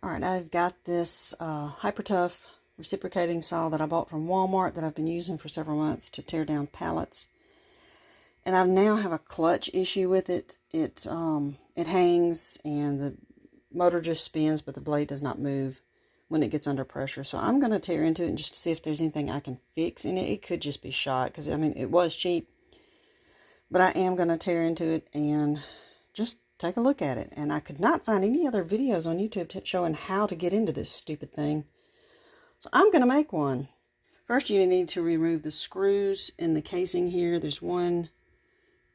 Alright, I've got this Hyper Tough reciprocating saw that I bought from Walmart that I've been using for several months to tear down pallets. And I now have a clutch issue with it. It hangs and the motor just spins, but the blade does not move when it gets under pressure. So I'm going to tear into it and just see if there's anything I can fix in it. It could just be shot because, I mean, it was cheap. But I am going to tear into it and just take a look at it. And I could not find any other videos on YouTube showing how to get into this stupid thing. So I'm going to make one. First, you need to remove the screws in the casing here. There's 1,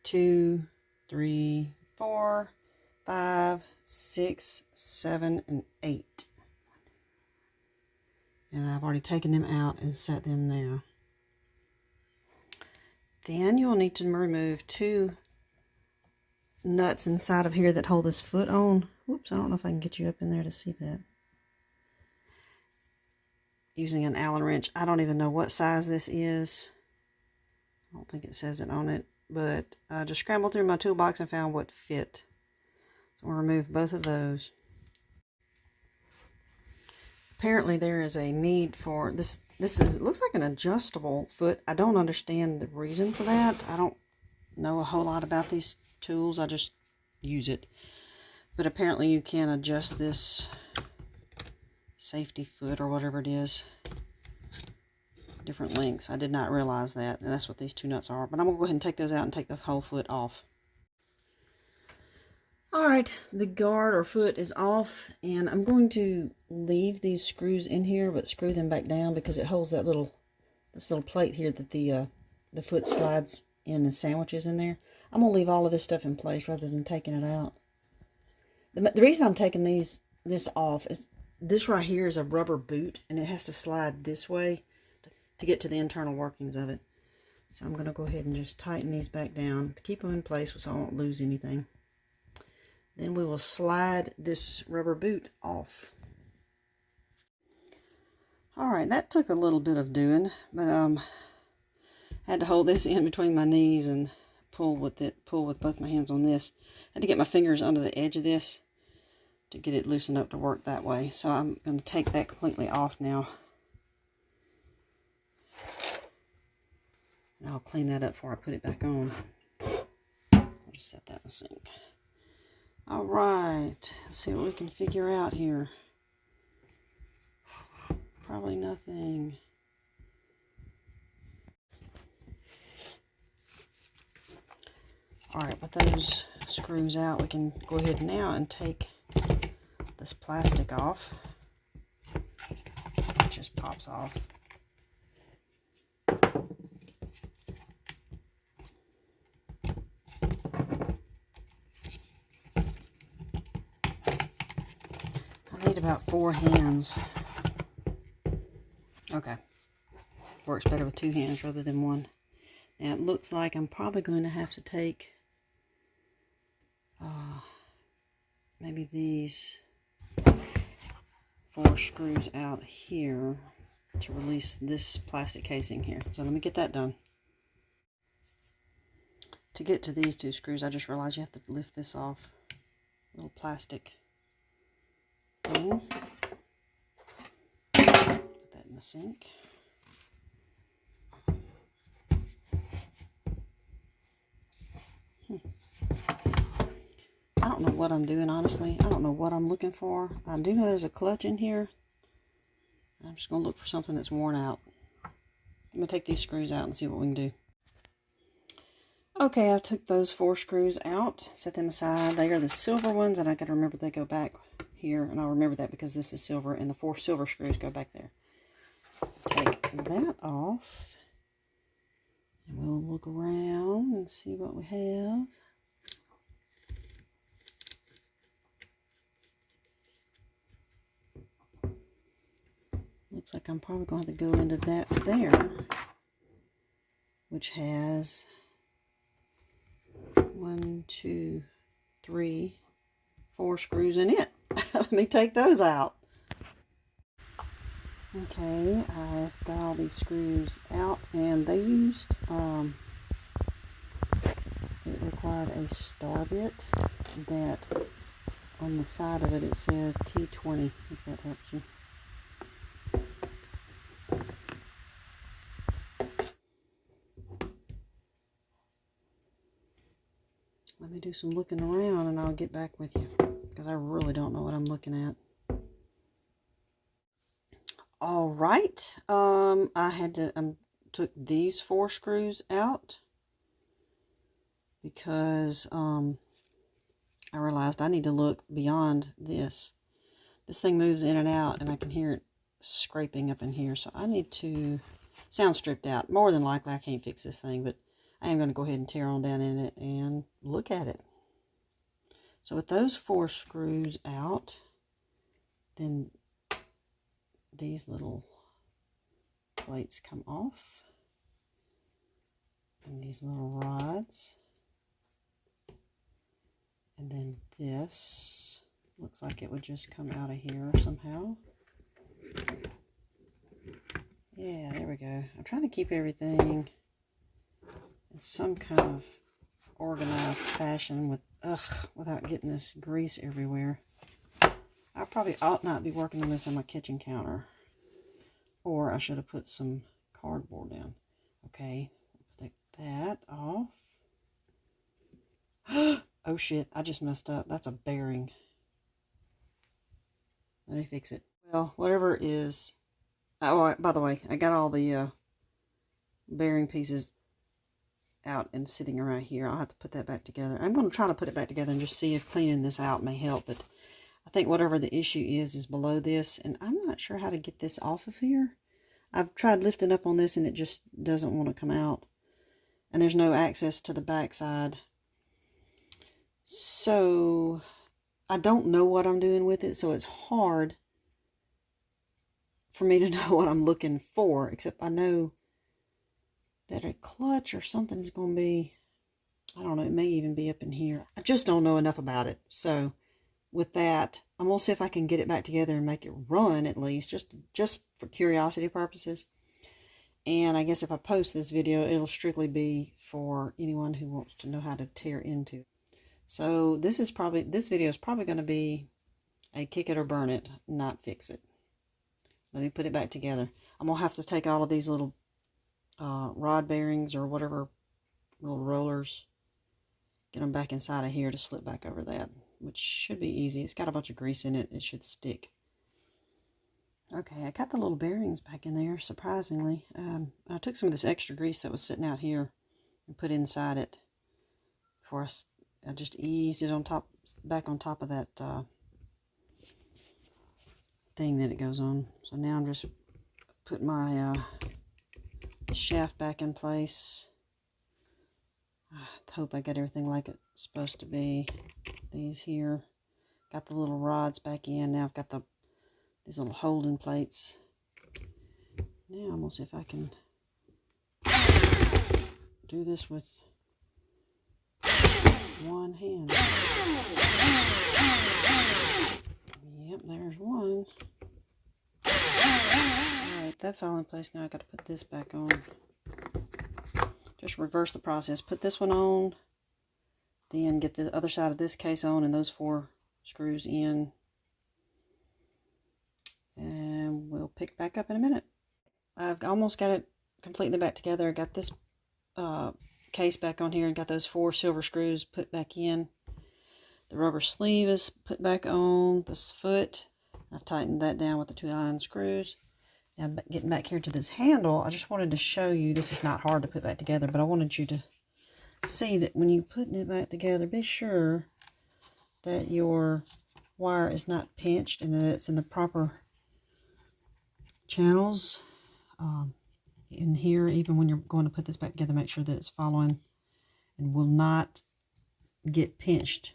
2, 3, 4, 5, 6, 7, and 8. And I've already taken them out and set them there. Then you'll need to remove 2 nuts inside of here that hold this foot on. Whoops, I don't know if I can get you up in there to see that. Using an Allen wrench. I don't even know what size this is. I don't think it says it on it. But I just scrambled through my toolbox and found what fit. So we'll remove both of those. Apparently there is a need for this. It looks like an adjustable foot. I don't understand the reason for that. I don't know a whole lot about these tools. I just use it. But apparently you can adjust this safety foot or whatever it is. Different lengths. I did not realize that. And that's what these 2 nuts are. But I'm going to go ahead and take those out and take the whole foot off. Alright, the guard or foot is off. And I'm going to leave these screws in here, but screw them back down because it holds that this little plate here that the foot slides in and sandwiches in there. I'm going to leave all of this stuff in place rather than taking it out. The reason I'm taking this off is this right here is a rubber boot, and it has to slide this way to get to the internal workings of it. So I'm going to go ahead and just tighten these back down to keep them in place so I won't lose anything. Then we will slide this rubber boot off. Alright, that took a little bit of doing, but I had to hold this in between my knees and pull with both my hands on this. I had to get my fingers under the edge of this to get it loosened up to work that way. So I'm going to take that completely off now. And I'll clean that up before I put it back on. I'll just set that in the sink. Alright, let's see what we can figure out here. Probably nothing. Alright, with those screws out, we can go ahead now and take this plastic off. It just pops off. I need about 4 hands. Okay. Works better with 2 hands rather than 1. Now it looks like I'm probably going to have to take maybe these 4 screws out here to release this plastic casing here. So let me get that done. To get to these 2 screws, I just realized you have to lift this off. Little plastic thing. Put that in the sink. I don't know what I'm doing, honestly. I don't know what I'm looking for. I do know there's a clutch in here. I'm just going to look for something that's worn out. I'm going to take these screws out and see what we can do. Okay, I took those 4 screws out, set them aside. They are the silver ones, and I got to remember they go back here. And I'll remember that because this is silver, and the 4 silver screws go back there. Take that off. And we'll look around and see what we have. Looks like I'm probably going to have to go into that there, which has 1, 2, 3, 4 screws in it. Let me take those out. Okay, I've got all these screws out, and they used, it required a star bit that on the side of it, it says T20, if that helps you. Let me do some looking around and I'll get back with you, because I really don't know what I'm looking at. All right, I had to took these 4 screws out because I realized I need to look beyond this. This thing moves in and out, and I can hear it scraping up in here, so I need to sound stripped out. More than likely, I can't fix this thing, but I am going to go ahead and tear on down in it and look at it. So with those 4 screws out, then these little plates come off, and these little rods, and then this looks like it would just come out of here somehow. Yeah, there we go. I'm trying to keep everything in some kind of organized fashion without getting this grease everywhere. I probably ought not be working on this on my kitchen counter, or I should have put some cardboard down. Okay, take that off. Oh shit, I just messed up. That's a bearing. Let me fix it. Well, whatever it is. Oh, by the way, I got all the bearing pieces out and sitting around here. I'll have to put that back together. I'm going to try to put it back together and just see if cleaning this out may help. But I think whatever the issue is below this. And I'm not sure how to get this off of here. I've tried lifting up on this and it just doesn't want to come out. And there's no access to the back side. So I don't know what I'm doing with it. So it's hard for me to know what I'm looking for. Except I know that a clutch or something is going to be, I don't know, it may even be up in here. I just don't know enough about it. So with that, I'm going to see if I can get it back together and make it run at least, just for curiosity purposes. And I guess if I post this video, it'll strictly be for anyone who wants to know how to tear into it. So this video is probably going to be a kick it or burn it, not fix it. Let me put it back together. I'm going to have to take all of these little rod bearings or whatever, little rollers, get them back inside of here to slip back over that, which should be easy. It's got a bunch of grease in it. It should stick. Okay, I got the little bearings back in there, surprisingly. I took some of this extra grease that was sitting out here and put inside it before I just eased it on top, back on top of that thing that it goes on. So now I'm just putting my shaft back in place. I hope I got everything like it's supposed to be. These here, got the little rods back in. Now I've got these little holding plates. Now I'm gonna see if I can do this with one hand. Yep, there's one. Alright, that's all in place now. I got to put this back on. Just reverse the process. Put this one on, then get the other side of this case on and those 4 screws in. And we'll pick back up in a minute. I've almost got it completely back together. I got this case back on here and got those 4 silver screws put back in. The rubber sleeve is put back on this foot. I've tightened that down with the 2 iron screws. Now getting back here to this handle, I just wanted to show you, this is not hard to put back together, but I wanted you to see that when you're putting it back together, be sure that your wire is not pinched and that it's in the proper channels. In here, even when you're going to put this back together, make sure that it's following and will not get pinched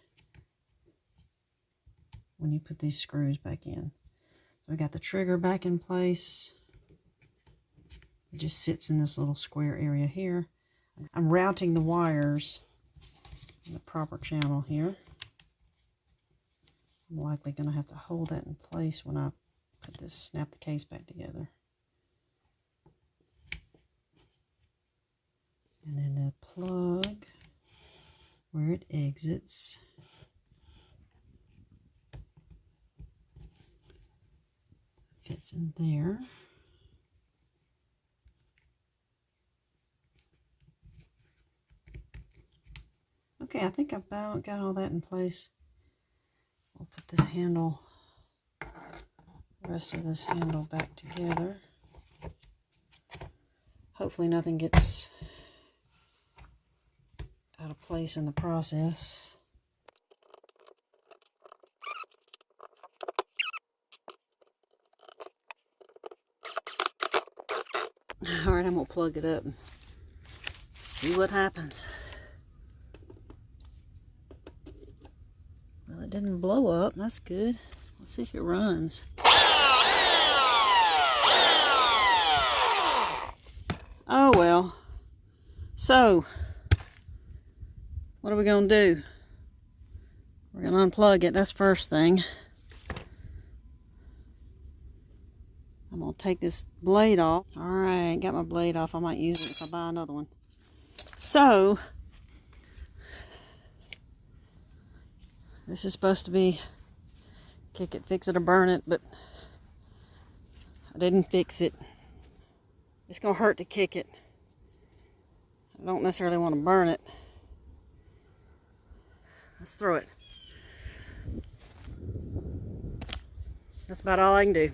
when you put these screws back in. So we got the trigger back in place. It just sits in this little square area here. I'm routing the wires in the proper channel here. I'm likely going to have to hold that in place when I put this, snap the case back together. And then the plug where it exits fits in there. Okay, I think I've about got all that in place. We'll put this handle, the rest of this handle back together. Hopefully nothing gets out of place in the process. Alright, I'm going to plug it up and see what happens. Well, it didn't blow up. That's good. Let's see if it runs. Oh well. So, what are we going to do? We're going to unplug it. That's first thing. I'm going to take this blade off. Alright, got my blade off. I might use it if I buy another one. So, this is supposed to be kick it, fix it, or burn it, but I didn't fix it. It's going to hurt to kick it. I don't necessarily want to burn it. Let's throw it. That's about all I can do.